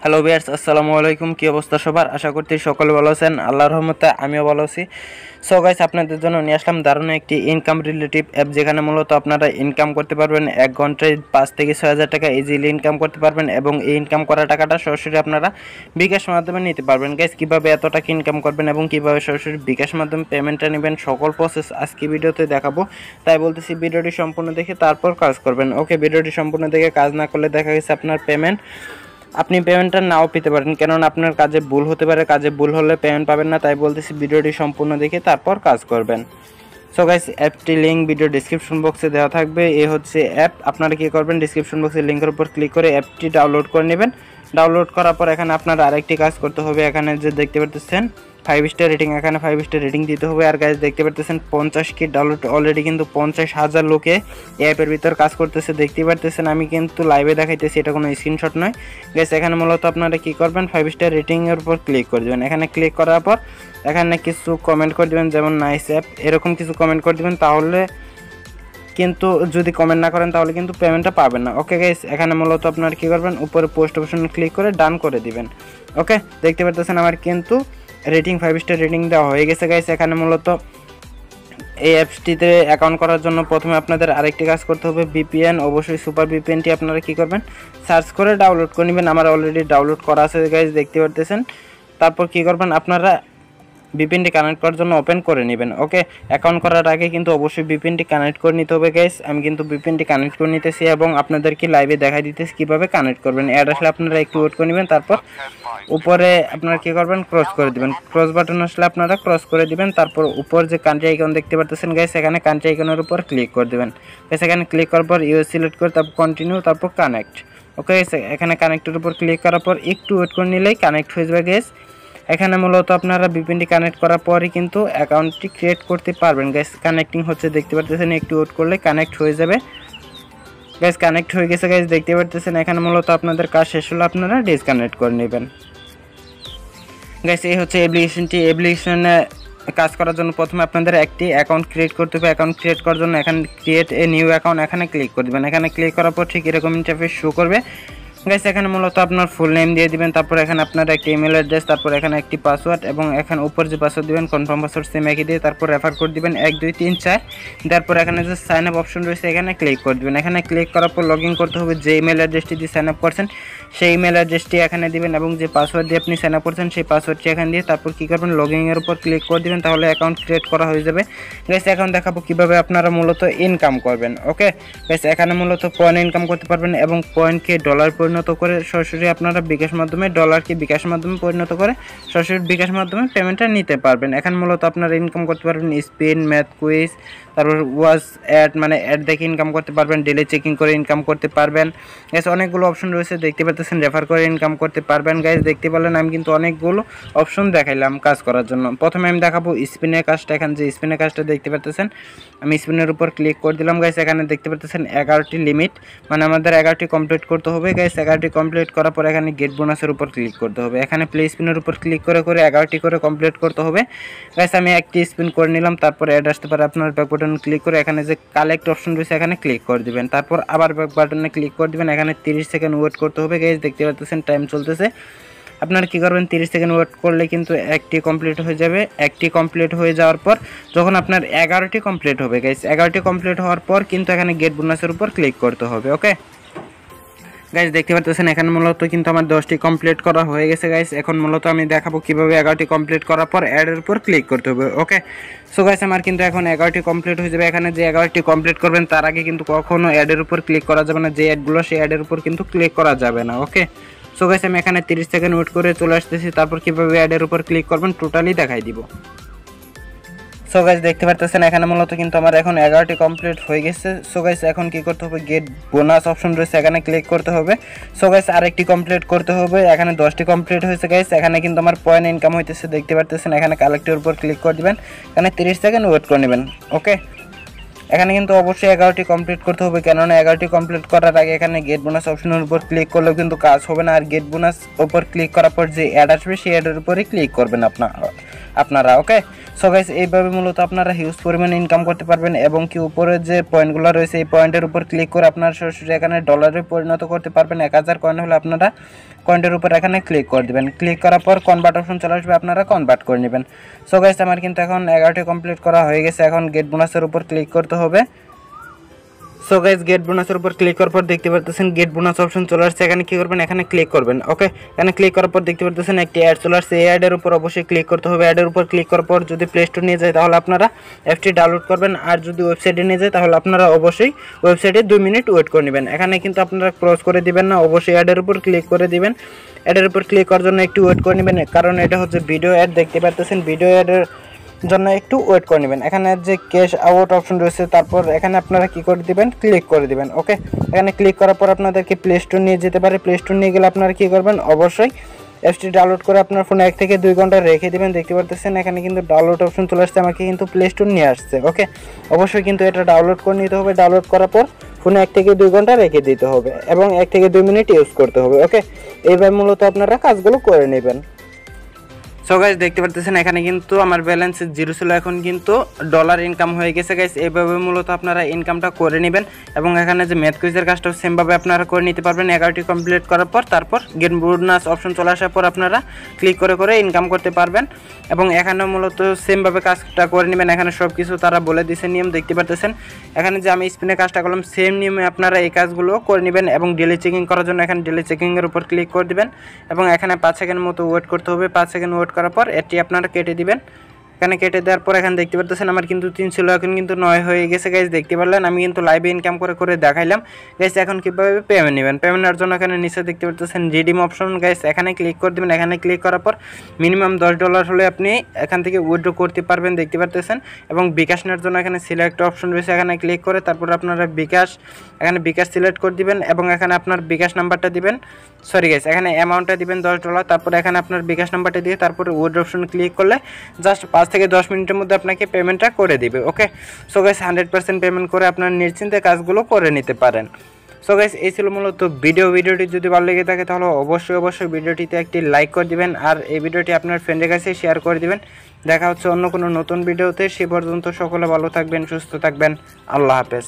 Hello viewers, আসসালামু আলাইকুম। কি অবস্থা সবার? আশা করছি সকলে ভালো আছেন। আল্লাহর রহমতে আমিও ভালো আছি। সো গাইস, আপনাদের জন্য নিয়ে আসলাম দারুণ একটি ইনকাম রিলেটিভ অ্যাপ, যেখানে মূলত আপনারা ইনকাম করতে পারবেন 1 ঘন্টায় 5 থেকে 6,000 টাকা ইজিলি ইনকাম করতে পারবেন এবং এই ইনকাম করা টাকাটা সরাসরি আপনারা বিকাশ মাধ্যমে নিতে পারবেন। গাইস, কীভাবে এত টাকা ইনকাম করবেন এবং কীভাবে সরাসরি বিকাশ মাধ্যমে পেমেন্টটা নেবেন, সকল প্রসেস আজকে ভিডিওতে দেখাবো। তাই বলতেছি ভিডিওটি সম্পূর্ণ দেখে তারপর কাজ করবেন। ওকে, ভিডিওটি সম্পূর্ণ দেখে কাজ না করলে দেখা গেছে আপনার আপনি পেমেন্টটা নাও পেতে পারেন, কেননা আপনার কাজে ভুল হতে পারে। কাজে ভুল হলে পেমেন্ট পাবেন না। তাই বলতেছি ভিডিওটি সম্পূর্ণ দেখে তারপর কাজ করবেন। সো গাইস, অ্যাপটি লিঙ্ক ভিডিও ডিসক্রিপশন বক্সে দেওয়া থাকবে। এই হচ্ছে অ্যাপ। আপনারা কী করবেন, ডিসক্রিপশন বক্সের লিঙ্কের উপর ক্লিক করে অ্যাপটি ডাউনলোড করে নেবেন। ডাউনলোড করার পর এখানে আপনার আরেকটি কাজ করতে হবে। এখানে যে দেখতে পাচ্ছেন 5 স্টার রেটিং, এখানে 5 স্টার রেটিং দিতে হবে। আর গাইস দেখতে পাচ্ছেন 50K ডাউনলোড অলরেডি, কিন্তু 50,000 লোকে অ্যাপের ভিতর কাজ করতেছে। দেখতে পাচ্ছেন আমি কিন্তু লাইভে দেখাইতেছি, এটা কোনো স্ক্রিনশট নয়। গাইস, এখানে মূলত আপনারা কী করবেন, 5 স্টার রেটিংয়ের উপর ক্লিক করে দেবেন। এখানে ক্লিক করার পর এখানে কিছু কমেন্ট করে দেবেন, যেমন নাইস অ্যাপ, এরকম কিছু কমেন্ট করে দেবেন। তাহলে কিন্তু যদি কমেন্ট না করেন তাহলে কিন্তু পেমেন্টটা পাবেন না। ওকে গাইস, এখানে মূলত আপনারা কী করবেন, উপরে পোস্ট অপশনে ক্লিক করে ডান করে দিবেন। ওকে, দেখতে পাচ্ছেন আমার কিন্তু রেটিং 5 স্টার রেটিং দেওয়া হয়ে গেছে। গাইস, এখানে মূলত এই অ্যাপসটিতে অ্যাকাউন্ট করার জন্য প্রথমে আপনাদের আরেকটি কাজ করতে হবে, ভিপিএন। অবশ্যই সুপার ভিপিএনটি আপনারা কী করবেন, সার্চ করে ডাউনলোড করে নেবেন। আমার অলরেডি ডাউনলোড করা আছে গাইস, দেখতে পাচ্ছেন। তারপর কী করবেন, আপনারা ভিপিএনটি কানেক্ট করার জন্য ওপেন করে নেবেন। ওকে, অ্যাকাউন্ট করার আগে কিন্তু অবশ্যই ভিপিএনটি কানেক্ট করে নিতে হবে গাইস। আমি কিন্তু ভিপিএনটি কানেক্ট করে নিতেছি এবং আপনাদেরকে লাইভে দেখাই দিতেছি কীভাবে কানেক্ট করবেন। অ্যাড আসলে আপনারা একটু ওয়েট করে নেবেন। তারপর উপরে আপনারা কী করবেন, ক্রস করে দিবেন। ক্রস বাটন আসলে আপনারা ক্রস করে দিবেন। তারপর উপর যে কান্ট্রি আইকন দেখতে পাচ্ছেন গাইস, এখানে কান্ট্রি আইকনের উপর ক্লিক করে দেবেন। গাইস, এখানে ক্লিক করার পর ইউএস সিলেক্ট করে তারপর কন্টিনিউ, তারপর কানেক্ট। ওকে, এখানে কানেক্টের উপর ক্লিক করার পর একটু ওয়েট করে নিলেই কানেক্ট হয়ে যাবে গাইস। এখানে মূলত আপনারা ভিপিএনটি কানেক্ট করার পরই কিন্তু অ্যাকাউন্টটি ক্রিয়েট করতে পারবেন গাইস। কানেক্টিং হচ্ছে, দেখতে পাচ্ছেন, একটু ওয়েট করলে কানেক্ট হয়ে যাবে গাইস। কানেক্ট হয়ে গেছে গাইস, দেখতে পাচ্ছেন। এখানে মূলত আপনাদের কাজ শেষ হলে আপনারা ডিসকানেক্ট করে নেবেন গাইস। এই হচ্ছে অ্যাপ্লিকেশনটি। অ্যাপ্লিকেশনে কাজ করার জন্য প্রথমে আপনাদের একটি অ্যাকাউন্ট ক্রিয়েট করতে হবে। অ্যাকাউন্ট ক্রিয়েট করার জন্য এখানে ক্রিয়েট এ নিউ অ্যাকাউন্ট এখানে ক্লিক করে দেবেন। এখানে ক্লিক করার পর ঠিক এরকম ইন্টারফেস শো করবে গাইস। এখানে মূলত আপনার ফুল নেম দিয়ে দিবেন, তারপর এখানে আপনার একটি ইমেল অ্যাড্রেস, তারপর এখানে একটি পাসওয়ার্ড এবং এখানে উপর যে পাসওয়ার্ড দিবেন কনফার্ম পাসওয়ার্ড সেম একই দিয়ে তারপর রেফার কোড দিবেন 1 2 3 4। তারপর এখানে যে সাইন আপ অপশন রয়েছে এখানে ক্লিক করে দিবেন। এখানে ক্লিক করার পর লগ ইন করতে হবে। যে ইমেল অ্যাড্রেসটি দিয়ে সাইন আপ করছেন সেই ইমেল অ্যাড্রেসটি এখানে দিবেন এবং যে পাসওয়ার্ড দিয়ে আপনি সাইন আপ করছেন সেই পাসওয়ার্ডটি এখানে দিয়ে তারপর কী করবেন, লগ ইনের উপর ক্লিক করে দিবেন। তাহলে অ্যাকাউন্ট ক্রিয়েট করা হয়ে যাবে গাইস। এখন দেখাবো কীভাবে আপনারা মূলত ইনকাম করবেন। ওকে গাইস, এখানে মূলত পয়েন্ট ইনকাম করতে পারবেন এবং পয়েন্টকে ডলার পরিণত করে সরাসরি আপনারা বিকাশ মাধ্যমে, ডলারকে বিকাশ মাধ্যমে পরিণত করে সরাসরি বিকাশ মাধ্যমে পেমেন্টটা নিতে পারবেন। এখন মূলত আপনারা ইনকাম করতে পারবেন স্পিন, ম্যাথ কুইজ, তারপর ওয়াচ অ্যাড, মানে অ্যাড দেখে ইনকাম করতে পারবেন, ডেলি চেকিং করে ইনকাম করতে পারবেন গাইস। অনেকগুলো অপশন রয়েছে, দেখতে পাচ্ছেন। রেফার করে ইনকাম করতে পারবেন গাইস। দেখতে পারলেন আমি কিন্তু অনেকগুলো অপশন দেখাইলাম কাজ করার জন্য। প্রথমে আমি দেখাবো স্পিনের কাজটা। এখানে যে স্পিনের কাজটা দেখতে পাচ্ছেন, আমি স্পিনের উপর ক্লিক করে দিলাম গাইস। এখানে দেখতে পাচ্ছেন 11টি লিমিট, মানে আমাদের 11টি কমপ্লিট করতে হবে গাইস। 11টি কমপ্লিট করার পর এখানে গেট বোনাসের উপর ক্লিক করতে হবে। এখানে প্লে স্পিনের উপর ক্লিক করে 11টি করে কমপ্লিট করতে হবে গাইস। আমি একটি স্পিন করে নিলাম। তারপর অ্যাড আসতে পারে, আপনার ব্যাক বাটনে ক্লিক করে এখানে যে কালেক্ট অপশন রয়েছে এখানে ক্লিক করে দিবেন। তারপর আবার ব্যাক বাটনে ক্লিক করে দিবেন। এখানে 30 সেকেন্ড ওয়েট করতে হবে গাইস। দেখতে পাচ্ছেন টাইম চলতেছে। আপনারা কী করবেন, 30 সেকেন্ড ওয়েট করলে কিন্তু একটি কমপ্লিট হয়ে যাবে। একটি কমপ্লিট হয়ে যাওয়ার পর যখন আপনার 11টি কমপ্লিট হবে গাইস, 11টি কমপ্লিট হওয়ার পর কিন্তু এখানে গেট বোনাসের উপর ক্লিক করতে হবে। ওকে গাইস, দেখতে পাচ্ছেন এখানে মূলত কিন্তু আমার 10টি কমপ্লিট করা হয়ে গেছে গাইস। এখন মূলত আমি দেখাবো কিভাবে 11টি কমপ্লিট করার পর অ্যাডের উপর ক্লিক করতে হবে। ওকে সো গাইস, আমার কিন্তু এখন 11টি কমপ্লিট হয়ে যাবে। এখানে যে 11টি কমপ্লিট করবেন তার আগে কিন্তু কখনো অ্যাডের উপর ক্লিক করা যাবে না। যে অ্যাডগুলো সেই অ্যাডের উপর কিন্তু ক্লিক করা যাবে না। ওকে সো গাইস, আমি এখানে 30 সেকেন্ড ওয়েট করে চলে আসতেছি। তারপর কিভাবে অ্যাডের উপর ক্লিক করবেন টোটালি দেখাই দিব। সো গাইস, দেখতে পাচ্ছেন এখানে মূলত কিন্তু আমার এখন 11টি কমপ্লিট হয়ে গেছে। সো গাইস, এখন কি করতে হবে, গেট বোনাস অপশন রয়েছে এখানে ক্লিক করতে হবে। সো গাইস, আরেকটি কমপ্লিট করতে হবে। এখানে 10টি কমপ্লিট হয়েছে গাইস। এখানে কিন্তু আমার পয়েন্ট ইনকাম হইতেছে, দেখতে পাচ্ছেন। এখানে কালেক্টের উপর ক্লিক করে দিবেন। এখানে 30 সেকেন্ড ওয়েট করে নেবেন। ওকে এখানে কিন্তু অবশ্যই 11টি কমপ্লিট করতে হবে, কেননা 11টি কমপ্লিট করার আগে এখানে গেট বোনাস অপশনের উপর ক্লিক করলেও কিন্তু কাজ হবে না। আর গেট বোনাস উপর ক্লিক করার পর যে অ্যাড আসবে সেই অ্যাডের উপরই ক্লিক করবেন আপনারা। আপনারা। ওকে, সো গাইস এইভাবে মূলত আপনারা হিউজ পরিমাণে ইনকাম করতে পারবেন এবং কি উপরে যে পয়েন্টগুলো রয়েছে এই পয়েন্টের উপর ক্লিক করে আপনারা সরাসরি এখানে ডলারে পরিণত করতে পারবেন। 1000 কয়েন হলে আপনারা কয়েনটার উপর এখানে ক্লিক করে দিবেন। ক্লিক করার পর কনভার্ট অপশন চলে আসবে, আপনারা কনভার্ট করে নেবেন। সো গাইস আমার কিন্তু এখন 11টি কমপ্লিট করা হয়ে গেছে। এখন গেট বোনাসের উপর ক্লিক করতে হবে। সো গাইস গেট বোনাসের উপর ক্লিক করার পর দেখতে পাচ্ছেন গেট বোনাস অপশন চলে আসছে। এখানে কি করবেন, এখানে ক্লিক করবেন। ওকে, এখানে ক্লিক করার পর দেখতে পাচ্ছেন একটি অ্যাড চলে আসছে। এই অ্যাডের উপর অবশ্যই ক্লিক করতে হবে। অ্যাডের উপর ক্লিক করার পর যদি প্লে স্টোর নিয়ে যায় তাহলে আপনারা অ্যাপটি ডাউনলোড করবেন, আর যদি ওয়েবসাইটে নিয়ে যায় তাহলে আপনারা অবশ্যই ওয়েবসাইটে 2 মিনিট ওয়েট করে নেবেন। এখানে কিন্তু আপনারা ক্রস করে দিবেন না, অবশ্যই অ্যাডের উপর ক্লিক করে দিবেন। অ্যাডের উপর ক্লিক করার জন্য একটু ওয়েট করে নেবেন, কারণ এটা হচ্ছে ভিডিও অ্যাড। দেখতে পাচ্ছেন ভিডিও অ্যাডের জন্য একটু ওয়েট করে নেবেন। এখানে যে ক্যাশ আউট অপশন রয়েছে, তারপর এখানে আপনারা কি করে দিবেন, ক্লিক করে দিবেন। ওকে, এখানে ক্লিক করার পর আপনাদেরকে প্লে স্টোর নিয়ে যেতে পারে। প্লে স্টোর নিয়ে গেলে আপনারা কি করবেন, অবশ্যই অ্যাপসটি ডাউনলোড করে আপনার ফোনে 1 থেকে 2 ঘন্টা রেখে দিবেন। দেখতে পাচ্ছেন এখানে কিন্তু ডাউনলোড অপশন চলে আসছে, আমাকে কিন্তু প্লে স্টোর নিয়ে আসছে। ওকে, অবশ্যই কিন্তু এটা ডাউনলোড করে নিতে হবে। ডাউনলোড করার পর ফোনে 1 থেকে 2 ঘন্টা রেখে দিতে হবে এবং 1 থেকে 2 মিনিট ইউজ করতে হবে। ওকে, এইভাবে মূলত আপনারা কাজগুলো করে নেবেন। সো গাইস দেখতে পাচ্ছেন এখানে কিন্তু আমার ব্যালেন্স 0 ছিল, এখন কিন্তু ডলার ইনকাম হয়ে গেছে গাইস। এইভাবে মূলত আপনারা ইনকামটা করে নেবেন এবং এখানে যে ম্যাথ কুইজের কাজটাও সেমভাবে আপনারা করে নিতে পারবেন। 11টি কমপ্লিট করার পর তারপর গেট বোনাস অপশন চলে আসার পর আপনারা ক্লিক করে করে ইনকাম করতে পারবেন এবং এখানে মূলত সেমভাবে কাজটা করে নেবেন। এখানে সব কিছু তারা বলে দিয়েছে নিয়ম। দেখতে পাচ্ছেন এখানে যে আমি স্পিনে কাজটা করলাম সেম নিয়মে আপনারা এই কাজগুলো করে নেবেন এবং ডেলি চেকিং করার জন্য এখানে ডেলি চেকিংয়ের উপর ক্লিক করে দিবেন এবং এখানে 5 সেকেন্ড মতো ওয়েট করতে হবে। 5 সেকেন্ড ওয়েট করার পর এটি আপনারা কেটে দিবেন। এখানে কেটে দেওয়ার পর এখানে দেখতে পাচ্ছেন আমার কিন্তু 3 ছিল, এখন কিন্তু 9 হয়ে গেছে গাইস। দেখতে পারলেন আমি কিন্তু লাইভে ইনকাম করে করে দেখাইলাম গাইস। এখন কিভাবে পেমেন্ট নেবেন, পেমেন্টের জন্য এখানে নিচে দেখতে পাচ্ছেন রিডিম অপশন গাইস, এখানে ক্লিক করে দিবেন। এখানে ক্লিক করার পর মিনিমাম $10 হলে আপনি এখান থেকে উইথড্র করতে পারবেন। দেখতে পাচ্ছেন এবং বিকাশ নেওয়ার জন্য এখানে সিলেক্ট অপশন রয়েছে, এখানে ক্লিক করে তারপর আপনারা এখানে বিকাশ সিলেক্ট করে দিবেন এবং এখানে আপনার বিকাশ নাম্বারটা দিবেন। সরি গাইস, এখানে অ্যামাউন্টটা দিবেন $10। তারপর এখানে আপনার বিকাশ নাম্বারটা দিয়ে তারপর উইথড্র অপশন ক্লিক করলে জাস্ট 5 থেকে 10 মিনিটের মধ্যে আপনাকে পেমেন্টটা করে দিবে। ওকে, সো গাইস 100% পেমেন্ট করে আপনার নিশ্চিন্তে কাজগুলো করে নিতে পারেন। সো গাইস এই ছিল মূলত ভিডিওটি যদি ভালো লেগে থাকে তাহলে অবশ্যই ভিডিওটিতে একটি লাইক করে দিবেন আর এই ভিডিওটি আপনার ফ্রেন্ডের কাছে শেয়ার করে দিবেন। দেখা হচ্ছে অন্য কোনো নতুন ভিডিওতে, সে পর্যন্ত সকলে ভালো থাকবেন, সুস্থ থাকবেন। আল্লাহ হাফেজ।